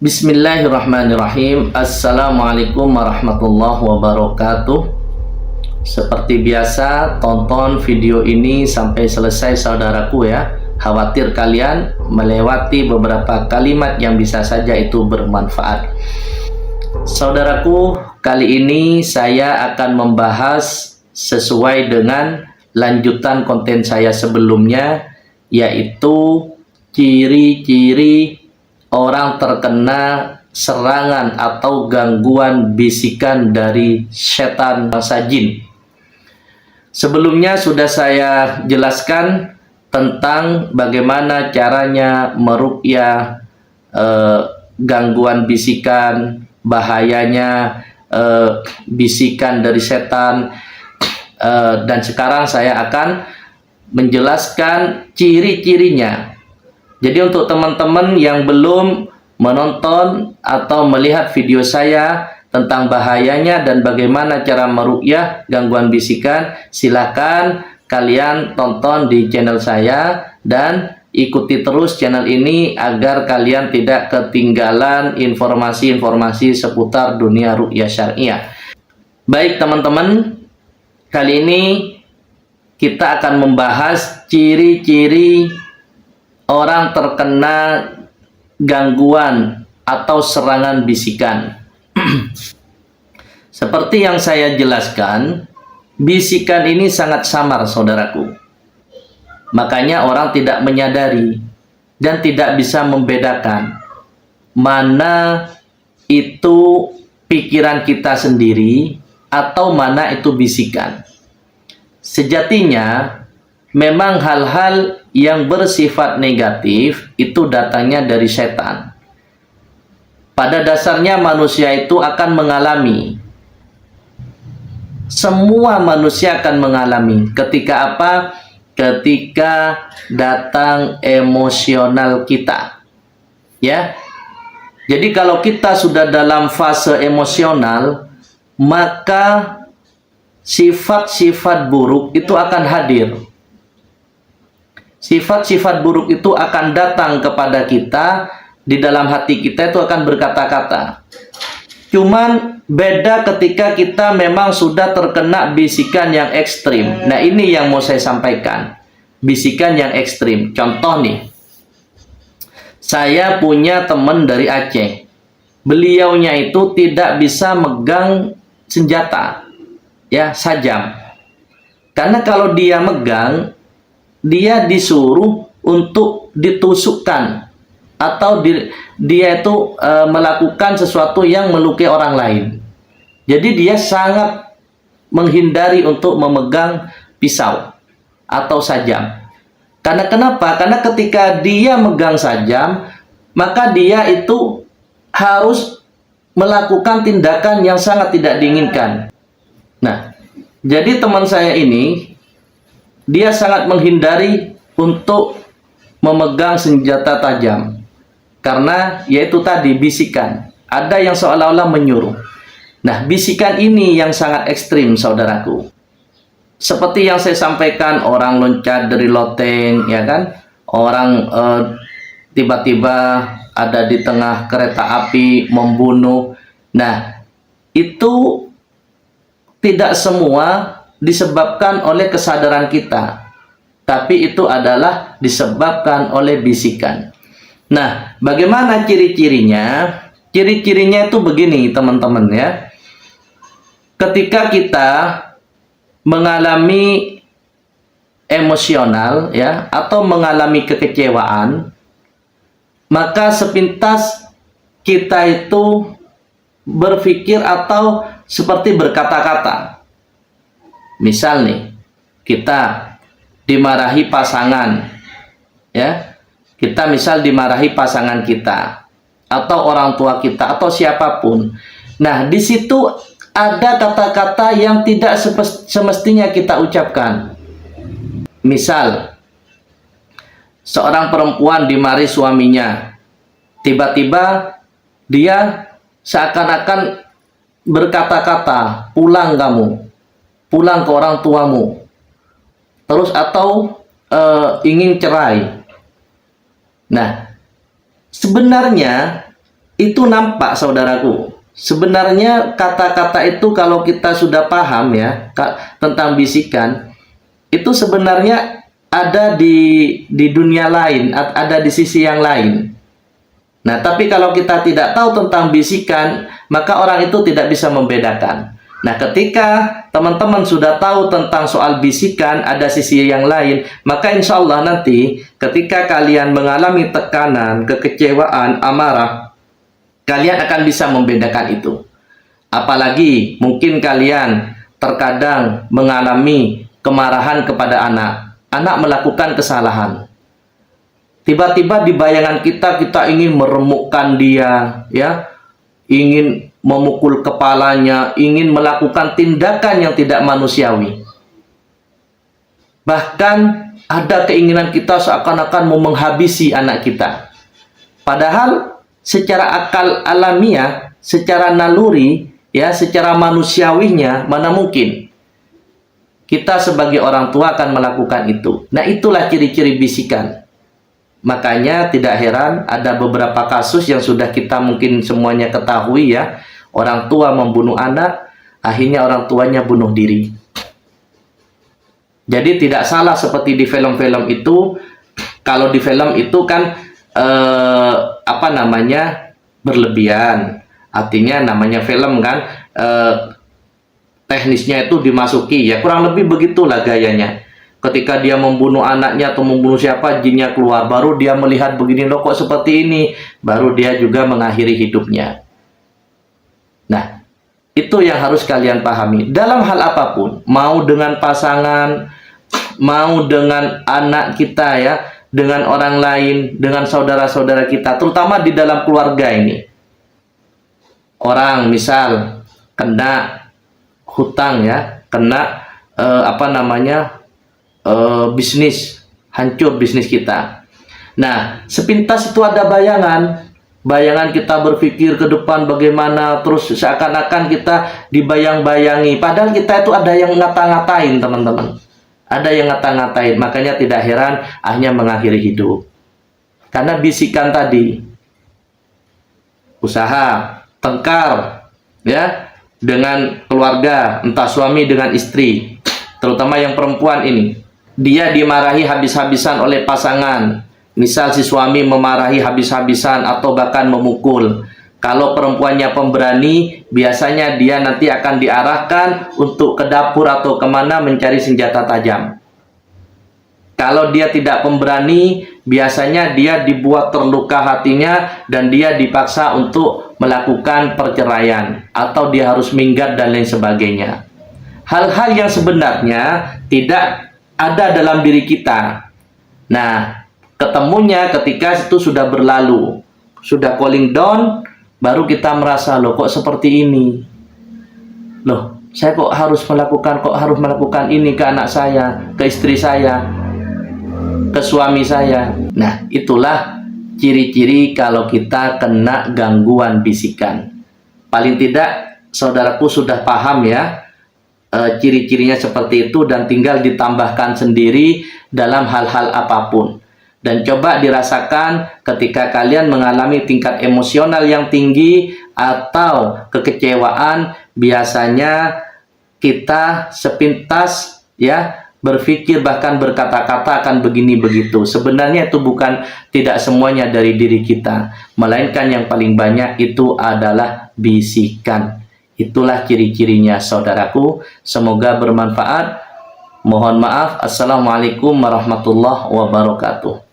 Bismillahirrahmanirrahim. Assalamualaikum warahmatullahi wabarakatuh. Seperti biasa, tonton video ini sampai selesai saudaraku ya. Khawatir kalian melewati beberapa kalimat yang bisa saja itu bermanfaat. Saudaraku, kali ini saya akan membahas sesuai dengan lanjutan konten saya sebelumnya, yaitu ciri-ciri orang terkena serangan atau gangguan bisikan dari setan bangsa jin. Sebelumnya sudah saya jelaskan tentang bagaimana caranya meruqyah gangguan bisikan, bahayanya bisikan dari setan, dan sekarang saya akan menjelaskan ciri-cirinya. Jadi untuk teman-teman yang belum menonton atau melihat video saya tentang bahayanya dan bagaimana cara meruqyah gangguan bisikan, silakan kalian tonton di channel saya dan ikuti terus channel ini agar kalian tidak ketinggalan informasi-informasi seputar dunia ruqyah syariah. Baik teman-teman, kali ini kita akan membahas ciri-ciri orang terkena gangguan atau serangan bisikan. Seperti yang saya jelaskan, bisikan ini sangat samar saudaraku. Makanya orang tidak menyadari dan tidak bisa membedakan mana itu pikiran kita sendiri atau mana itu bisikan. Sejatinya memang hal-hal yang bersifat negatif itu datangnya dari setan. Pada dasarnya manusia itu akan mengalami. Semua manusia akan mengalami. Ketika apa? Ketika datang emosional kita. Ya. Jadi kalau kita sudah dalam fase emosional, maka sifat-sifat buruk itu akan hadir. Sifat-sifat buruk itu akan datang kepada kita, di dalam hati kita itu akan berkata-kata. Cuman beda ketika kita memang sudah terkena bisikan yang ekstrim. Nah ini yang mau saya sampaikan. Bisikan yang ekstrim. Contoh nih. Saya punya teman dari Aceh. Beliaunya itu tidak bisa megang senjata. Ya, sajam. Karena kalau dia megang, dia disuruh untuk ditusukkan atau dia itu melakukan sesuatu yang melukai orang lain. Jadi dia sangat menghindari untuk memegang pisau atau sajam. Karena kenapa? Karena ketika dia megang sajam, maka dia itu harus melakukan tindakan yang sangat tidak diinginkan. Nah, jadi teman saya ini dia sangat menghindari untuk memegang senjata tajam. Karena yaitu tadi bisikan. Ada yang seolah-olah menyuruh. Nah, bisikan ini yang sangat ekstrim saudaraku. Seperti yang saya sampaikan, orang loncat dari loteng, ya kan? Orang tiba-tiba ada di tengah kereta api membunuh. Nah, itu tidak semua disebabkan oleh kesadaran kita, tapi itu adalah disebabkan oleh bisikan. Nah, bagaimana ciri-cirinya? Ciri-cirinya itu begini teman-teman ya. Ketika kita mengalami emosional ya, atau mengalami kekecewaan, maka sepintas kita itu berpikir atau seperti berkata-kata. Misal nih, kita dimarahi pasangan, ya, kita misal dimarahi pasangan kita, atau orang tua kita, atau siapapun. Nah, di situ ada kata-kata yang tidak semestinya kita ucapkan. Misal, seorang perempuan dimarahi suaminya, tiba-tiba dia seakan-akan berkata-kata, pulang kamu. Pulang ke orang tuamu, terus atau ingin cerai. Nah, sebenarnya Itu nampak saudaraku. Sebenarnya kata-kata itu kalau kita sudah paham ya tentang bisikan, itu sebenarnya ada di dunia lain, ada di sisi yang lain. Nah, tapi kalau kita tidak tahu tentang bisikan, maka orang itu tidak bisa membedakan. Nah, ketika teman-teman sudah tahu tentang soal bisikan, ada sisi yang lain, maka insya Allah nanti ketika kalian mengalami tekanan, kekecewaan, amarah, kalian akan bisa membedakan itu. Apalagi mungkin kalian terkadang mengalami kemarahan kepada anak. Anak melakukan kesalahan. Tiba-tiba di bayangan kita ingin meremukkan dia, ya, ingin memukul kepalanya, ingin melakukan tindakan yang tidak manusiawi. Bahkan ada keinginan kita seakan-akan mau menghabisi anak kita. Padahal secara akal alamiah, secara naluri, ya, secara manusiawinya, mana mungkin kita sebagai orang tua akan melakukan itu. Nah, itulah ciri-ciri bisikan. Makanya tidak heran ada beberapa kasus yang sudah kita mungkin semuanya ketahui ya. Orang tua membunuh anak, akhirnya orang tuanya bunuh diri. Jadi tidak salah seperti di film-film itu. Kalau di film itu kan berlebihan. Artinya namanya film kan, teknisnya itu dimasuki ya, kurang lebih begitulah gayanya. Ketika dia membunuh anaknya atau membunuh siapa, jinnya keluar, baru dia melihat begini, loh kok seperti ini, baru dia juga mengakhiri hidupnya. Nah, itu yang harus kalian pahami dalam hal apapun, mau dengan pasangan, mau dengan anak kita ya, dengan orang lain, dengan saudara-saudara kita, terutama di dalam keluarga ini. Orang misal kena hutang ya, kena bisnis, hancur bisnis kita. Nah, sepintas itu ada bayangan kita berpikir ke depan bagaimana, terus seakan-akan kita dibayang-bayangi, padahal kita itu ada yang ngata-ngatain teman-teman, ada yang ngata-ngatain. Makanya tidak heran akhirnya mengakhiri hidup karena bisikan tadi. Usaha tengkar ya dengan keluarga, entah suami dengan istri, terutama yang perempuan ini, dia dimarahi habis-habisan oleh pasangan. Misal si suami memarahi habis-habisan atau bahkan memukul. Kalau perempuannya pemberani, biasanya dia nanti akan diarahkan untuk ke dapur atau kemana mencari senjata tajam. Kalau dia tidak pemberani, biasanya dia dibuat terluka hatinya dan dia dipaksa untuk melakukan perceraian atau dia harus minggat dan lain sebagainya. Hal-hal yang sebenarnya tidak ada dalam diri kita. Nah, ketemunya ketika itu sudah berlalu, sudah cooling down, baru kita merasa, loh kok seperti ini, loh saya kok harus melakukan ini ke anak saya, ke istri saya, ke suami saya. Nah, itulah ciri-ciri kalau kita kena gangguan bisikan. Paling tidak saudaraku sudah paham ya ciri-cirinya seperti itu, dan tinggal ditambahkan sendiri dalam hal-hal apapun. Dan coba dirasakan ketika kalian mengalami tingkat emosional yang tinggi atau kekecewaan, biasanya kita sepintas ya berpikir bahkan berkata-kata akan begini begitu. Sebenarnya itu bukan, tidak semuanya dari diri kita, melainkan yang paling banyak itu adalah bisikan. Itulah ciri-cirinya saudaraku. Semoga bermanfaat. Mohon maaf. Assalamualaikum warahmatullahi wabarakatuh.